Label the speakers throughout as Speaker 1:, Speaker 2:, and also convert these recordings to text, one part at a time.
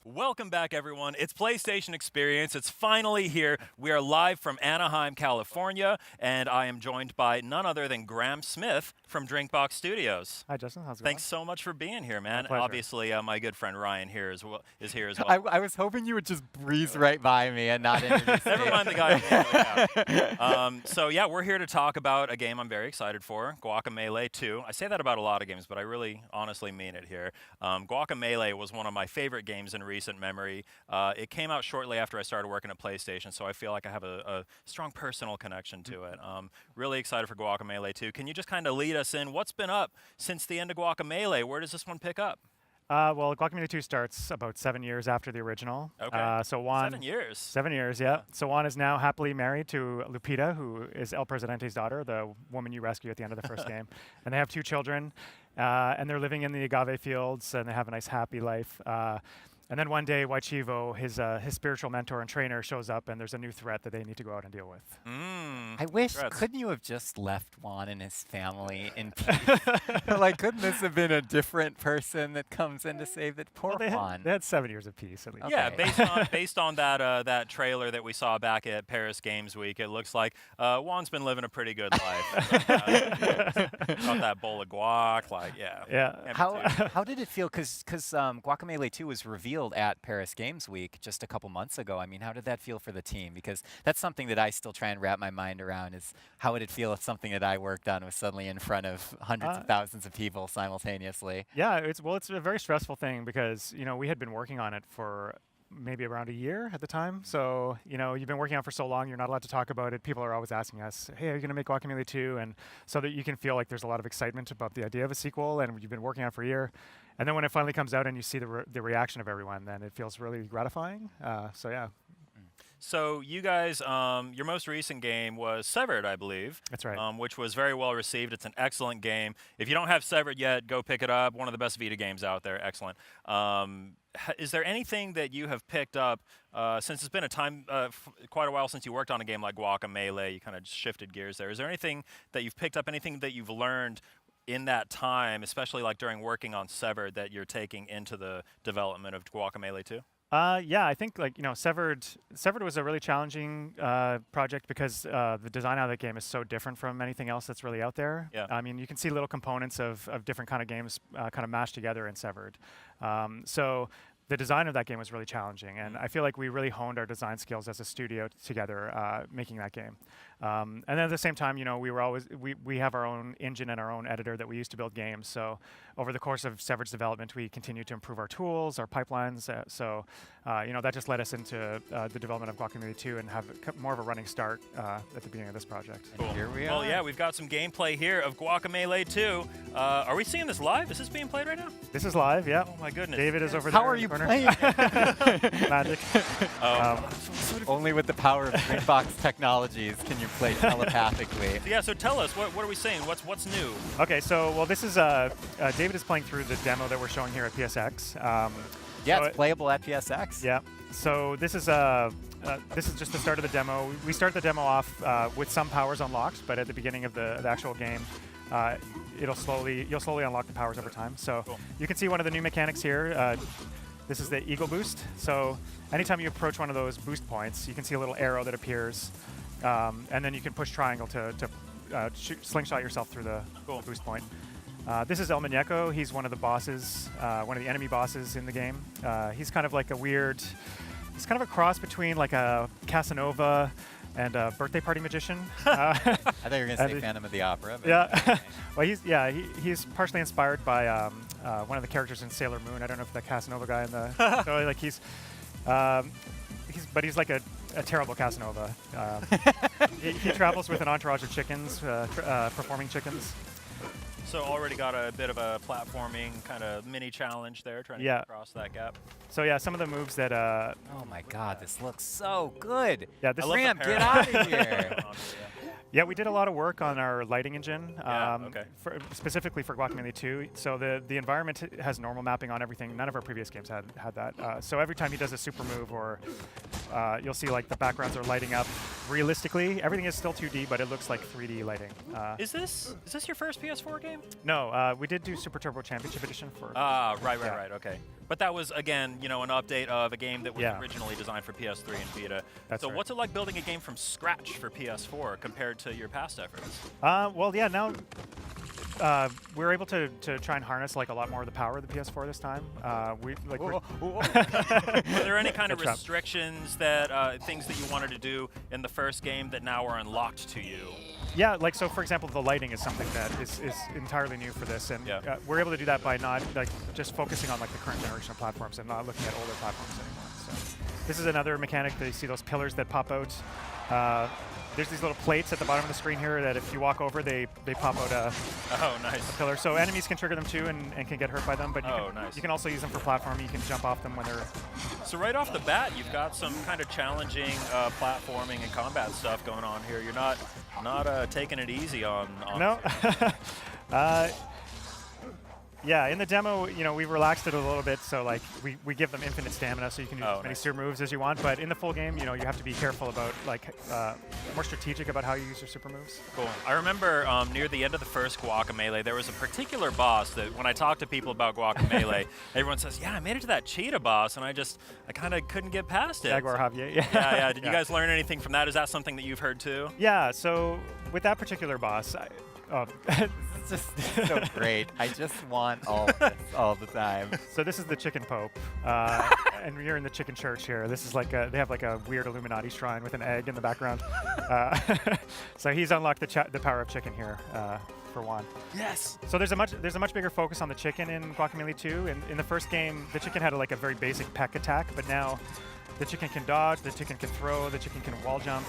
Speaker 1: Welcome back, everyone. It's PlayStation Experience. It's finally here. We are live from Anaheim, California, and I am joined by none other than Graham Smith from Drinkbox Studios.
Speaker 2: Hi, Justin. How's it going?
Speaker 1: Thanks so much for being here, man.
Speaker 2: pleasure.
Speaker 1: Obviously, my good friend Ryan here is here as well.
Speaker 3: I was hoping you would just breeze right by me and not introduce me.
Speaker 1: Never mind the guy. So yeah, we're here to talk about a game I'm very excited for, Guacamelee 2. I say that about a lot of games, but I really honestly mean it here. Guacamelee was one of my favorite games in recent memory. It came out shortly after I started working at PlayStation, so I feel like I have a strong personal connection to it. Really excited for Guacamelee 2. Can you just kind of lead us in? What's been up since the end of Guacamelee? Where does this one pick up?
Speaker 2: Well, Guacamelee 2 starts about 7 years after the original.
Speaker 1: Okay.
Speaker 2: So Juan,
Speaker 1: 7 years.
Speaker 2: 7 years, yeah. So Juan is now happily married to Lupita, who is El Presidente's daughter, the woman you rescue at the end of the first game. And they have 2 children, and they're living in the agave fields, and they have a nice, happy life. And then one day, Waichivo, his spiritual mentor and trainer, shows up, and there's a new threat that they need to go out and deal with.
Speaker 3: I wish, couldn't you have just left Juan and his family in peace? Like, couldn't this have been a different person that comes in to save it? Poor Juan.
Speaker 2: They had 7 years of peace, at least.
Speaker 1: Okay. Yeah, based on that trailer that we saw back at Paris Games Week, it looks like Juan's been living a pretty good life. Got that bowl of guac, like, yeah.
Speaker 2: Yeah.
Speaker 3: How did it feel? Because Guacamelee 2 was revealed at Paris Games Week just a couple months ago. I mean, how did that feel for the team? Because that's something that I still try and wrap my mind around, is how would it feel if something that I worked on was suddenly in front of hundreds of thousands of people simultaneously?
Speaker 2: Yeah, it's a very stressful thing because, we had been working on it for maybe around a year at the time. So, you've been working on it for so long, you're not allowed to talk about it. People are always asking us, hey, are you going to make Guacamelee 2? And so that you can feel like there's a lot of excitement about the idea of a sequel, and you've been working on it for a year. And then when it finally comes out and you see the reaction of everyone, then it feels really gratifying. So, yeah.
Speaker 1: So you guys, your most recent game was Severed, I believe.
Speaker 2: That's right.
Speaker 1: Which was very well received. It's an excellent game. If you don't have Severed yet, go pick it up. One of the best Vita games out there. Excellent. Is there anything that you have picked up since it's been quite a while since you worked on a game like Guacamelee? You kind of shifted gears there. Is there anything that you've picked up, anything that you've learned in that time, especially like during working on Severed, that you're taking into the development of Guacamelee 2?
Speaker 2: Yeah, I think Severed was a really challenging project because the design of that game is so different from anything else that's really out there.
Speaker 1: Yeah.
Speaker 2: I mean, you can see little components of different kind of games kind of mashed together in Severed. So the design of that game was really challenging, and I feel like we really honed our design skills as a studio together making that game. And then at the same time, we have our own engine and our own editor that we use to build games. So over the course of Severed's development, we continued to improve our tools, our pipelines. That just led us into the development of Guacamelee 2 and have more of a running start at the beginning of this project.
Speaker 1: Cool.
Speaker 3: Here we are.
Speaker 1: Well, yeah, we've got some gameplay here of Guacamelee 2. Are we seeing this live? Is this being played right now?
Speaker 2: This is live, yeah.
Speaker 1: Oh my goodness.
Speaker 2: David is over there.
Speaker 3: How are you
Speaker 2: in the
Speaker 3: playing?
Speaker 2: Magic.
Speaker 3: Only with the power of Drinkbox technologies can you play telepathically.
Speaker 1: Yeah, so tell us, what are we saying? What's new?
Speaker 2: Okay, so this is David is playing through the demo that we're showing here at PSX.
Speaker 3: Yeah, it's playable at PSX.
Speaker 2: Yeah. So this is just the start of the demo. We start the demo off with some powers unlocked, but at the beginning of the actual game, you'll slowly unlock the powers over time. So you can see one of the new mechanics here. This is the Eagle Boost. So anytime you approach one of those boost points, you can see a little arrow that appears, and then you can push triangle to slingshot yourself through the boost point. This is El Muñeco. He's one of the bosses, one of the enemy bosses in the game. He's kind of like he's kind of a cross between like a Casanova and a birthday party magician.
Speaker 3: I thought you were going to say Phantom of the Opera. But
Speaker 2: yeah. Well, he's partially inspired by one of the characters in Sailor Moon. I don't know if the Casanova guy in the so like he's like a terrible Casanova. He travels with an entourage of chickens, performing chickens.
Speaker 1: So already got a bit of a platforming kind of mini challenge there, trying to get across that gap.
Speaker 2: So yeah, some of the moves that.
Speaker 3: Oh my God, this looks so good.
Speaker 2: Yeah,
Speaker 3: Ram, get out of here.
Speaker 2: Yeah, we did a lot of work on our lighting engine,
Speaker 1: okay.
Speaker 2: Specifically for Guacamelee 2. So the environment has normal mapping on everything. None of our previous games had that. So every time he does a super move, or you'll see like the backgrounds are lighting up realistically, everything is still 2D, but it looks like 3D lighting.
Speaker 1: Is this your first PS4 game?
Speaker 2: No, we did do Super Turbo Championship Edition for.
Speaker 1: Right. Okay. But that was, again, an update of a game that was
Speaker 2: Yeah.
Speaker 1: originally designed for PS3 and Vita.
Speaker 2: That's
Speaker 1: so
Speaker 2: right.
Speaker 1: what's it like building a game from scratch for PS4 compared to your past efforts?
Speaker 2: Well, yeah, now we're able to try and harness like a lot more of the power of the PS4 this time. We like.
Speaker 1: Were there any kind of
Speaker 2: Good job.
Speaker 1: restrictions that things that you wanted to do in the first game that now are unlocked to you?
Speaker 2: Yeah, like so. For example, the lighting is something that is entirely new for this, and
Speaker 1: Yeah.
Speaker 2: we're able to do that by not like just focusing on like the current generation of platforms and not looking at older platforms anymore. So this is another mechanic that you see those pillars that pop out. There's these little plates at the bottom of the screen here that if you walk over, they pop out a
Speaker 1: Oh, nice.
Speaker 2: pillar. So enemies can trigger them too and can get hurt by them. But
Speaker 1: Nice.
Speaker 2: you can also use them for platforming. You can jump off them when they're.
Speaker 1: So right off the bat, you've got some kind of challenging platforming and combat stuff going on here. You're not taking it easy on.
Speaker 2: No. Yeah, in the demo, we relaxed it a little bit, so like we give them infinite stamina, so you can use as many super moves as you want. But in the full game, you have to be careful about like more strategic about how you use your super moves.
Speaker 1: Cool. I remember near the end of the first Guacamelee, there was a particular boss that when I talk to people about Guacamelee, everyone says, "Yeah, I made it to that cheetah boss, and I kind of couldn't get past it."
Speaker 2: Jaguar Javier. Yeah.
Speaker 1: Yeah. Did you guys learn anything from that? Is that something that you've heard too?
Speaker 2: Yeah. So with that particular boss,
Speaker 3: It's just so great. I just want all this all the time.
Speaker 2: So this is the Chicken Pope, and you're in the Chicken Church here. This is like they have like a weird Illuminati shrine with an egg in the background. So he's unlocked the power of chicken here for one.
Speaker 1: Yes.
Speaker 2: So there's a much bigger focus on the chicken in Guacamelee 2. In the first game, the chicken had like a very basic peck attack, but now the chicken can dodge, the chicken can throw, the chicken can wall jump,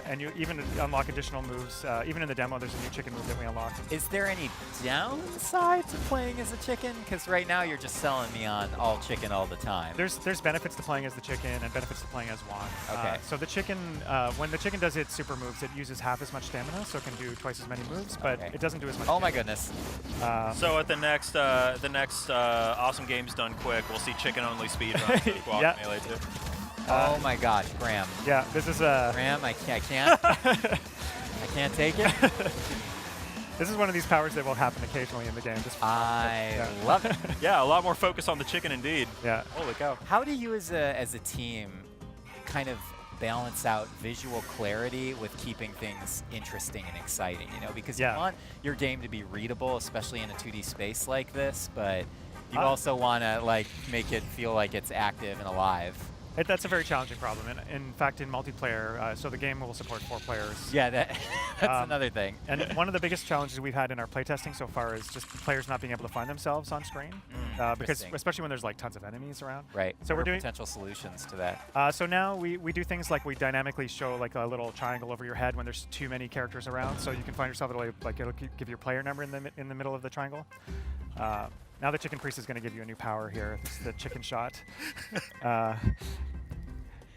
Speaker 2: and you even unlock additional moves. Even in the demo, there's a new chicken move that we unlock.
Speaker 3: Is there any downside to playing as a chicken? Because right now you're just selling me on all chicken all the time.
Speaker 2: There's benefits to playing as the chicken and benefits to playing as Juan.
Speaker 3: Okay.
Speaker 2: So the chicken, when the chicken does its super moves, it uses half as much stamina, so it can do twice as many moves, but
Speaker 3: Okay.
Speaker 2: it doesn't do as much.
Speaker 3: Oh my goodness.
Speaker 1: So at the next Awesome Games Done Quick, we'll see chicken-only speedruns of
Speaker 2: Yeah.
Speaker 1: Guacamelee 2.
Speaker 3: Oh my gosh, Graham.
Speaker 2: Yeah, this is
Speaker 3: Graham, I can't. I can't take it.
Speaker 2: this is one of these powers that will happen occasionally in the game. Just for fun,
Speaker 3: I
Speaker 2: but,
Speaker 3: love it.
Speaker 1: Yeah, a lot more focus on the chicken indeed.
Speaker 2: yeah.
Speaker 1: Holy cow.
Speaker 3: How do you as a team kind of balance out visual clarity with keeping things interesting and exciting, because
Speaker 2: Yeah.
Speaker 3: you want your game to be readable, especially in a 2D space like this, but you
Speaker 2: Uh,
Speaker 3: also want to like make it feel like it's active and alive.
Speaker 2: That's a very challenging problem. And in fact, in multiplayer, so the game will support 4 players.
Speaker 3: Yeah, that's another thing.
Speaker 2: And one of the biggest challenges we've had in our playtesting so far is just players not being able to find themselves on screen, because
Speaker 3: Interesting.
Speaker 2: especially when there's like tons of enemies around.
Speaker 3: Right.
Speaker 2: So
Speaker 3: What
Speaker 2: we're
Speaker 3: are
Speaker 2: doing
Speaker 3: potential solutions to that.
Speaker 2: So now we do things like we dynamically show like a little triangle over your head when there's too many characters around, so you can find yourself it'll give your player number in the middle of the triangle. Now the Chicken Priest is going to give you a new power here. This is the Chicken Shot.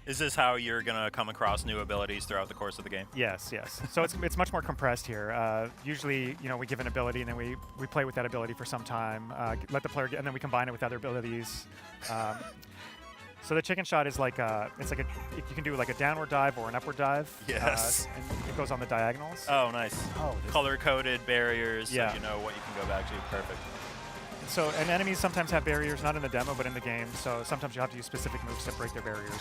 Speaker 1: Is this how you're going to come across new abilities throughout the course of the game?
Speaker 2: Yes. So it's much more compressed here. Usually, we give an ability and then we play with that ability for some time, let the player and then we combine it with other abilities. So the Chicken Shot is like you can do like a downward dive or an upward dive.
Speaker 1: Yes.
Speaker 2: And it goes on the diagonals.
Speaker 1: Oh, nice.
Speaker 3: Oh,
Speaker 1: Color-coded barriers,
Speaker 2: Yeah.
Speaker 1: so you know what you can go back to. Perfect.
Speaker 2: And enemies sometimes have barriers, not in the demo, but in the game. So sometimes you have to use specific moves to break their barriers.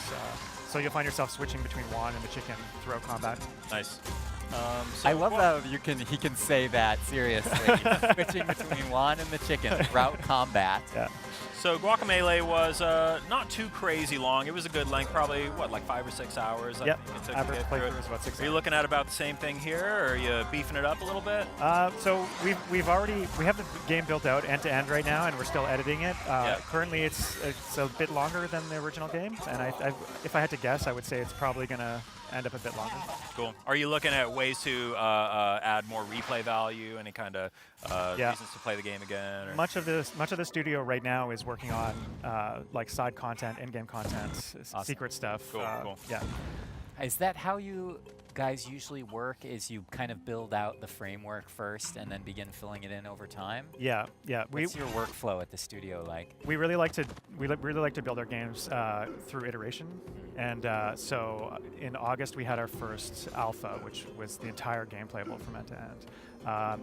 Speaker 2: So you'll find yourself switching between Juan and the chicken throughout combat.
Speaker 1: Nice.
Speaker 3: I love how he can say that seriously. Switching between Juan and the chicken throughout combat.
Speaker 2: Yeah.
Speaker 1: So Guacamelee was not too crazy long. It was a good length, probably, like 5 or 6 hours? I
Speaker 2: Yep.
Speaker 1: think it took to
Speaker 2: Average
Speaker 1: get through it.
Speaker 2: playthrough is about 6
Speaker 1: Are you looking at about the same thing here, or are you beefing it up a little bit?
Speaker 2: So we have the game built out end to end right now, and we're still editing it. Currently, it's a bit longer than the original game, and if I had to guess, I would say it's probably gonna end up a bit longer.
Speaker 1: Cool. Are you looking at ways to add more replay value? Any kind of reasons to play the game again? Or?
Speaker 2: Much of the studio right now is working on like side content, in-game content,
Speaker 3: Awesome.
Speaker 2: secret stuff.
Speaker 1: Cool.
Speaker 2: Yeah.
Speaker 3: Is that how you guys usually work is you kind of build out the framework first and then begin filling it in over time?
Speaker 2: Yeah, yeah.
Speaker 3: What's your workflow at the studio like?
Speaker 2: We really like to build our games through iteration, and so in August we had our first alpha, which was the entire game playable from end to end.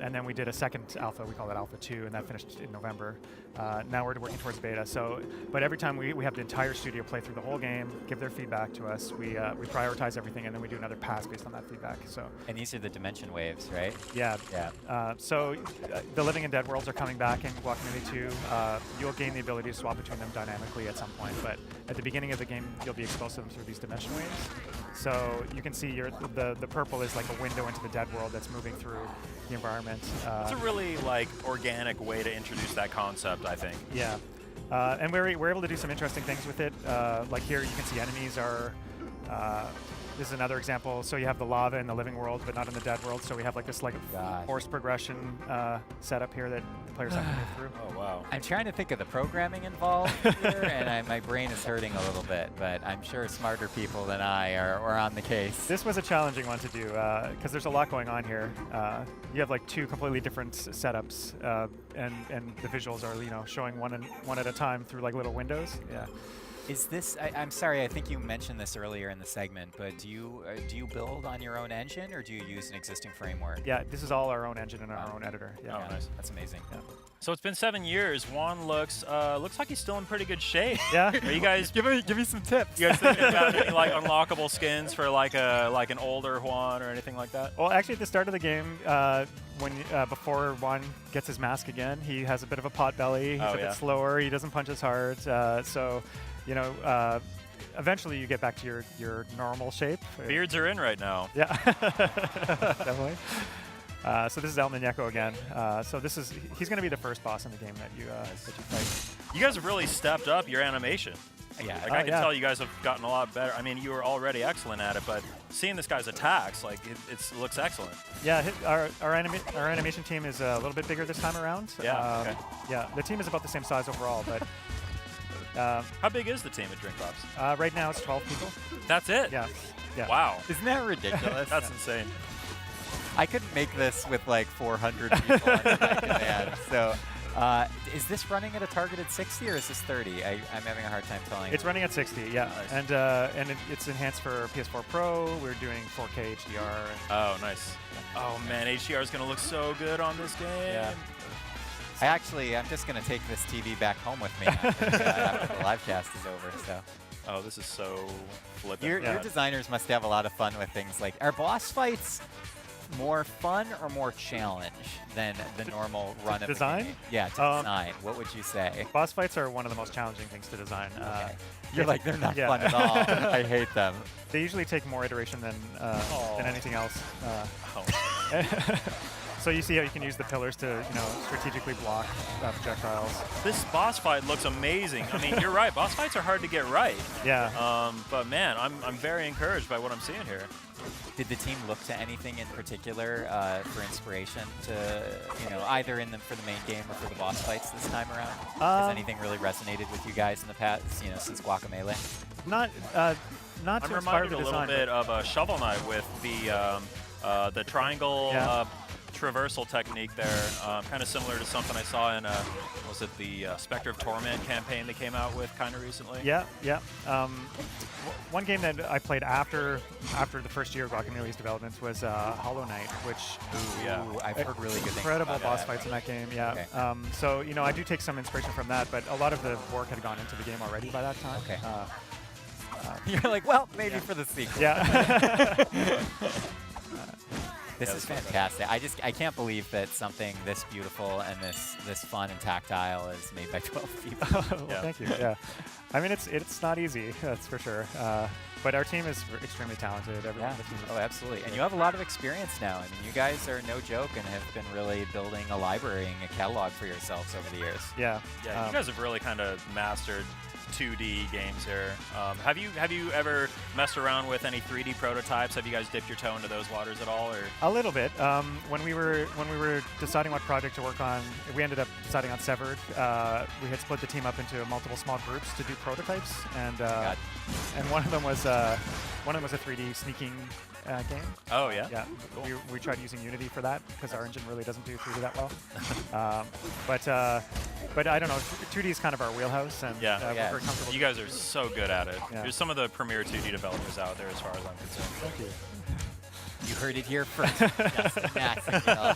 Speaker 2: And then we did a second alpha, we call it Alpha 2, and that finished in November. Now we're working towards beta. So, but every time we have the entire studio play through the whole game, give their feedback to us, we prioritize everything, and then we do another pass based on that feedback. So.
Speaker 3: And these are the dimension waves, right?
Speaker 2: Yeah.
Speaker 3: Yeah.
Speaker 2: So the living and dead worlds are coming back in Guacamelee 2. You'll gain the ability to swap between them dynamically at some point, but at the beginning of the game, you'll be exposed to them through these dimension waves. So you can see the purple is like a window into the dead world that's moving through the environment.
Speaker 1: It's a really like organic way to introduce that concept, I think.
Speaker 2: Yeah, and we're able to do some interesting things with it. Like here, you can see enemies are. This is another example. So you have the lava in the living world, but not in the dead world. So we have like this horse progression setup here that the players have to move through.
Speaker 1: Oh wow!
Speaker 3: I'm trying to think of the programming involved here, and my brain is hurting a little bit. But I'm sure smarter people than I are on the case.
Speaker 2: This was a challenging one to do because there's a lot going on here. You have like two completely different setups, and the visuals are showing one at a time through like little windows. Yeah.
Speaker 3: Is this? I'm sorry. I think you mentioned this earlier in the segment, but do you build on your own engine or do you use an existing framework?
Speaker 2: Yeah, this is all our own engine and our own editor. Yeah.
Speaker 1: Oh, nice.
Speaker 3: That's amazing.
Speaker 2: Yeah.
Speaker 1: So it's been 7 years. Juan looks like he's still in pretty good shape.
Speaker 2: Yeah.
Speaker 1: Are you guys
Speaker 3: give me some tips?
Speaker 1: You guys thinking about any like unlockable skins for like an older Juan or anything like that?
Speaker 2: Well, actually, at the start of the game, before Juan gets his mask again, he has a bit of a pot belly. He's a bit slower. He doesn't punch as hard. So. Eventually you get back to your normal shape.
Speaker 1: Beards are in right now.
Speaker 2: Yeah, definitely. So this is El Muñeco again. So he's going to be the first boss in the game that you fight.
Speaker 1: You guys have really stepped up your animation.
Speaker 3: Yeah,
Speaker 1: I can tell you guys have gotten a lot better. I mean, you were already excellent at it, but seeing this guy's attacks, like it looks excellent.
Speaker 2: Yeah, our animation team is a little bit bigger this time around.
Speaker 1: Yeah. Okay.
Speaker 2: Yeah, the team is about the same size overall, but.
Speaker 1: How big is the team at DrinkBox?
Speaker 2: Right now it's 12 people.
Speaker 1: That's it?
Speaker 2: Yeah.
Speaker 1: Wow.
Speaker 3: Isn't that ridiculous?
Speaker 1: That's insane.
Speaker 3: I couldn't make this with like 400 people under my command. So is this running at a targeted 60 or is this 30? I'm having a hard time telling.
Speaker 2: It's running at 60, yeah. Nice. And it's enhanced for PS4 Pro. We're doing 4K HDR.
Speaker 1: Oh, nice. Oh, man, HDR is going to look so good on this game.
Speaker 3: Yeah. I'm just going to take this TV back home with me after the live cast is over. So.
Speaker 1: Oh, this is so flippant.
Speaker 3: Your designers must have a lot of fun with things like, are boss fights more fun or more challenge than the normal run of
Speaker 2: design?
Speaker 3: The game? Yeah, to design. What would you say?
Speaker 2: Boss fights are one of the most challenging things to design.
Speaker 3: Okay. You're like, they're not fun at all. I hate them.
Speaker 2: They usually take more iteration than anything else. So you see how you can use the pillars to, strategically block projectiles.
Speaker 1: This boss fight looks amazing. I mean, you're right. Boss fights are hard to get right.
Speaker 2: Yeah.
Speaker 1: But man, I'm very encouraged by what I'm seeing here.
Speaker 3: Did the team look to anything in particular for inspiration to, either for the main game or for the boss fights this time around? Has anything really resonated with you guys in the past, since Guacamelee?
Speaker 2: Not
Speaker 1: I'm reminded a little bit of Shovel Knight with the triangle. Traversal technique there, kind of similar to something I saw in was it the Spectre of Torment campaign they came out with kind of recently?
Speaker 2: Yeah. One game that I played after the first year of Guacamelee's development was Hollow Knight, which
Speaker 3: I've heard really good things.
Speaker 2: Incredible boss fights in that game. Yeah.
Speaker 3: Okay.
Speaker 2: So I do take some inspiration from that, but a lot of the work had gone into the game already by that time.
Speaker 3: Okay. You're like, well, maybe for the sequel.
Speaker 2: Yeah.
Speaker 3: This is fantastic. I can't believe that something this beautiful and this fun and tactile is made by 12 people.
Speaker 2: Well, thank you. Yeah, I mean it's not easy, that's for sure. But our team is extremely talented. Everyone on the team is
Speaker 3: absolutely. And you have a lot of experience now. I mean, you guys are no joke and have been really building a library and a catalog for yourselves over the years.
Speaker 2: Yeah.
Speaker 1: Yeah. You guys have really kind of mastered 2D games here. Have you ever messed around with any 3D prototypes? Have you guys dipped your toe into those waters at all, or?
Speaker 2: A little bit. When we were deciding what project to work on, we ended up deciding on Severed. We had split the team up into multiple small groups to do prototypes, and one of them was One of them was a 3D sneaking game.
Speaker 1: Oh yeah.
Speaker 2: Yeah,
Speaker 1: Cool.
Speaker 2: we tried using Unity for that because our engine really doesn't do 3D that well. But I don't know. 2D is kind of our wheelhouse, and
Speaker 1: Yeah.
Speaker 2: we're very comfortable.
Speaker 1: You guys are so good at it.
Speaker 2: Yeah.
Speaker 1: You're some of the premier 2D developers out there, as far as I'm concerned.
Speaker 2: Thank you.
Speaker 3: You heard it here first. Justin Maxwell.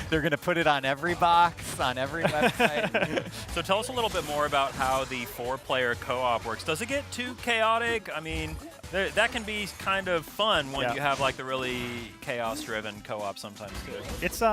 Speaker 3: They're going to put it on every box, on every website.
Speaker 1: So tell us a little bit more about how the 4-player co-op works. Does it get too chaotic? I mean, that can be kind of fun when you have like the really chaos-driven co-op sometimes too.
Speaker 2: It's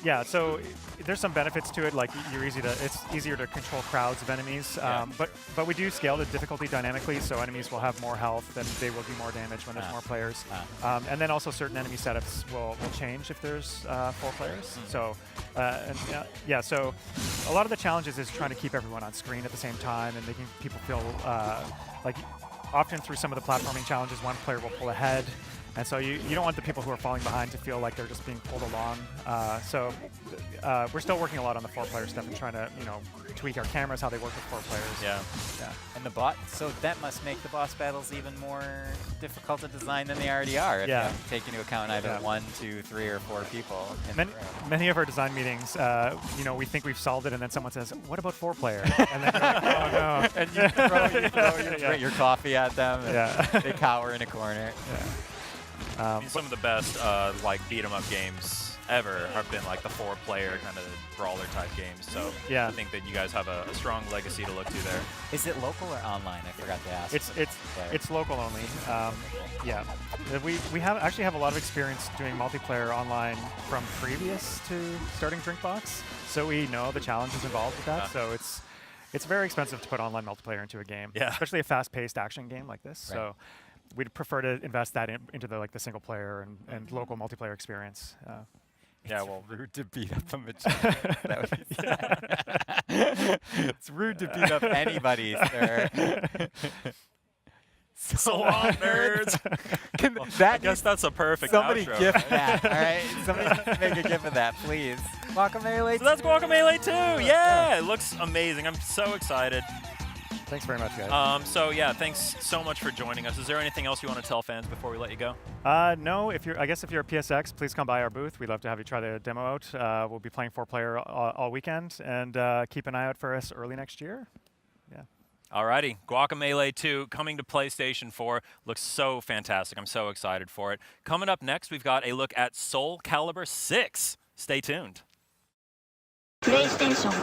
Speaker 2: yeah. So there's some benefits to it. Like it's easier to control crowds of enemies. But we do scale the difficulty dynamically, so enemies will have more health and they will do more damage when there's more players. And then also certain enemy setups will change if there's 4 players. So so a lot of the challenges is trying to keep everyone on screen at the same time and making people feel like. Often through some of the platforming challenges, one player will pull ahead, and so you don't want the people who are falling behind to feel like they're just being pulled along. So we're still working a lot on the 4-player stuff and trying to tweak our cameras how they work with 4 players.
Speaker 1: Yeah.
Speaker 3: And so that must make the boss battles even more difficult to design than they already are. If you have to take into account either 1, 2, 3, or 4 people.
Speaker 2: Many of our design meetings, we think we've solved it, and then someone says, "What about 4-player?" And then you're like, "Oh no!"
Speaker 3: And you throw your coffee at them. And they cower in a corner.
Speaker 1: I mean, some of the best like beat 'em up games ever have been like the 4-player kind of brawler type games. So I think that you guys have a strong legacy to look to there.
Speaker 3: Is it local or online? I forgot to ask.
Speaker 2: It's local only. Yeah, we actually have a lot of experience doing multiplayer online from previous to starting Drinkbox, so we know the challenges involved with that. So it's very expensive to put online multiplayer into a game, especially a fast-paced action game like this.
Speaker 3: Right.
Speaker 2: So we'd prefer to invest that into the single player and local multiplayer experience.
Speaker 3: Well, rude to beat up a magician. That would be sad. It's rude to beat up anybody, sir.
Speaker 1: So long, nerds. I guess that's a perfect
Speaker 3: Somebody
Speaker 1: outro.
Speaker 3: GIF that, all right? Somebody make a GIF of that, please. Guacamelee.
Speaker 1: So that's Guacamelee 2. Yeah, it looks amazing. I'm so excited.
Speaker 2: Thanks very much, guys.
Speaker 1: So yeah, thanks so much for joining us. Is there anything else you want to tell fans before we let you go?
Speaker 2: No. I guess if you're a PSX, please come by our booth. We'd love to have you try the demo out. We'll be playing 4-player all weekend, and keep an eye out for us early next year. Yeah.
Speaker 1: Alrighty, Guacamelee 2 coming to PlayStation 4. Looks so fantastic. I'm so excited for it. Coming up next, we've got a look at Soul Calibur 6. Stay tuned.
Speaker 4: PlayStation